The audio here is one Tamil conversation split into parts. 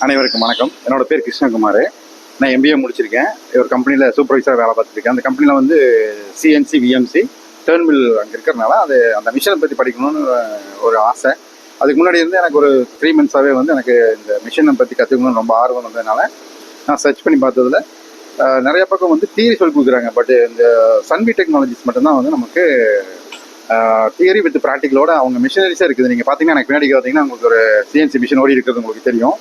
அனைவருக்கும் வணக்கம். என்னோட பேர் கிருஷ்ணகுமார். நான் எம்பிஏ முடிச்சிருக்கேன். ஒரு கம்பெனியில் சூப்பர்வைசராக வேலை பார்த்துருக்கேன். அந்த கம்பெனியில் வந்து சிஎன்சி விஎம்சி டேர்ன்மில் அங்கே இருக்கிறதுனால அந்த மிஷினை பற்றி படிக்கணும்னு ஒரு ஆசை. அதுக்கு முன்னாடி இருந்து எனக்கு ஒரு 3 months-ஆகவே வந்து எனக்கு இந்த மிஷினை பற்றி கற்றுக்கணும்னு ரொம்ப ஆர்வம் வந்ததுனால நான் சர்ச் பண்ணி பார்த்ததில் நிறைய பக்கம் வந்து தியரி சொல்லி கொடுக்குறாங்க. பட் இந்த சன்வி டெக்னாலஜிஸ் மட்டும்தான் வந்து நமக்கு தியரி வித் ப்ராக்டிக்கலோட அவங்க மிஷினரிஸாக இருக்குது. நீங்கள் பார்த்தீங்கன்னா எனக்கு பின்னாடி பார்த்தீங்கன்னா உங்களுக்கு ஒரு சிஎன்சி மிஷின் ஓடி இருக்கிறது உங்களுக்கு தெரியும்.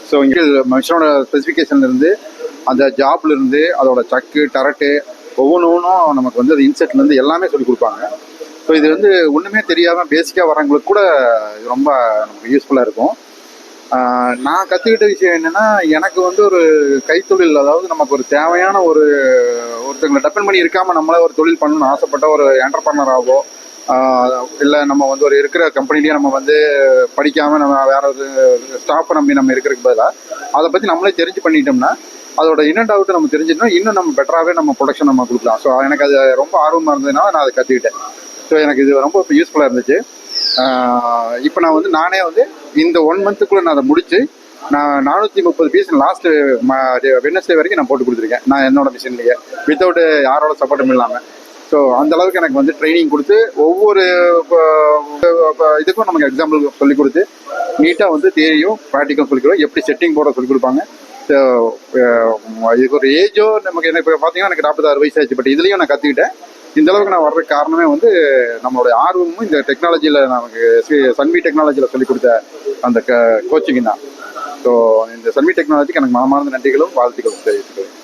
ஸோ இங்கே மிஷினோட ஸ்பெசிஃபிகேஷன்லேருந்து அந்த ஜாப்லேருந்து அதோட சக்கு டரட்டு ஒவ்வொன்றும் நமக்கு வந்து அது இன்செட்லேருந்து எல்லாமே சொல்லிக் கொடுப்பாங்க. ஸோ இது வந்து ஒன்றுமே தெரியாமல் பேசிக்காக வரவங்களுக்கு கூட இது ரொம்ப நமக்கு யூஸ்ஃபுல்லாக இருக்கும். நான் கற்றுக்கிட்ட விஷயம் என்னென்னா, எனக்கு வந்து ஒரு கைத்தொழில், அதாவது நமக்கு ஒரு தேவையான ஒருத்தங்களை டிபெண்ட் பண்ணி இருக்காமல் நம்மளே ஒரு தொழில் பண்ணணும்னு ஆசைப்பட்ட ஒரு என்டர்பிரனராகவோ இல்லை நம்ம வந்து ஒரு இருக்கிற கம்பெனிலேயே நம்ம வந்து படிக்காமல் நம்ம வேற ஒரு ஸ்டாஃபை நம்பி நம்ம இருக்கிறதுக்கு பதிலாக அதை பற்றி நம்மளே தெரிஞ்சு பண்ணிட்டோம்னா அதோட இன்னட் அவுட்டு நம்ம தெரிஞ்சிட்டோம்னா இன்னும் நம்ம பெட்டராகவே நம்ம ப்ரொடக்ஷன் நம்ம கொடுக்கலாம். ஸோ எனக்கு அது ரொம்ப ஆர்வமாக இருந்ததுனால நான் அதை கற்றுக்கிட்டேன். ஸோ எனக்கு இது ரொம்ப யூஸ்ஃபுல்லாக இருந்துச்சு. இப்போ நான் வந்து நானே வந்து இந்த 1 month-க்குள்ளே நான் அதை முடித்து நான் 430 பீஸ் லாஸ்ட்டு வெட்னஸ்டே வரைக்கும் நான் போட்டு கொடுத்துருக்கேன். நான் என்னோட மிஷின்லேயே வித்தவுட் யாரோட சப்போர்ட்டும் இல்லாமல். ஸோ அந்தளவுக்கு எனக்கு வந்து ட்ரைனிங் கொடுத்து ஒவ்வொரு இதுக்கும் நமக்கு எக்ஸாம்பிள் சொல்லிக் கொடுத்து நீட்டாக வந்து தியரியும் ப்ராக்டிக்கலும் சொல்லிக் கொடுக்கும். எப்படி செட்டிங் போட சொல்லிக் கொடுப்பாங்க. ஸோ இதுக்கு ஒரு ஏஜோ நமக்கு என்ன இப்போ பார்த்தீங்கன்னா எனக்கு 46 வயசு ஆச்சு. பட் இதுலேயும் நான் கற்றுக்கிட்டேன். இந்த அளவுக்கு நான் வர்றதுக்கு காரணமே வந்து நம்மளுடைய ஆர்வமும் இந்த டெக்னாலஜியில் நமக்கு சன்வி டெக்னாலஜியில் சொல்லிக் கொடுத்த அந்த கோச்சிங் தான். ஸோ இந்த சன்வி டெக்னாலஜிக்கு எனக்கு மனமார்ந்த நன்றிகளும் வாழ்த்துக்களும் தெரிவித்துக்கிறேன்.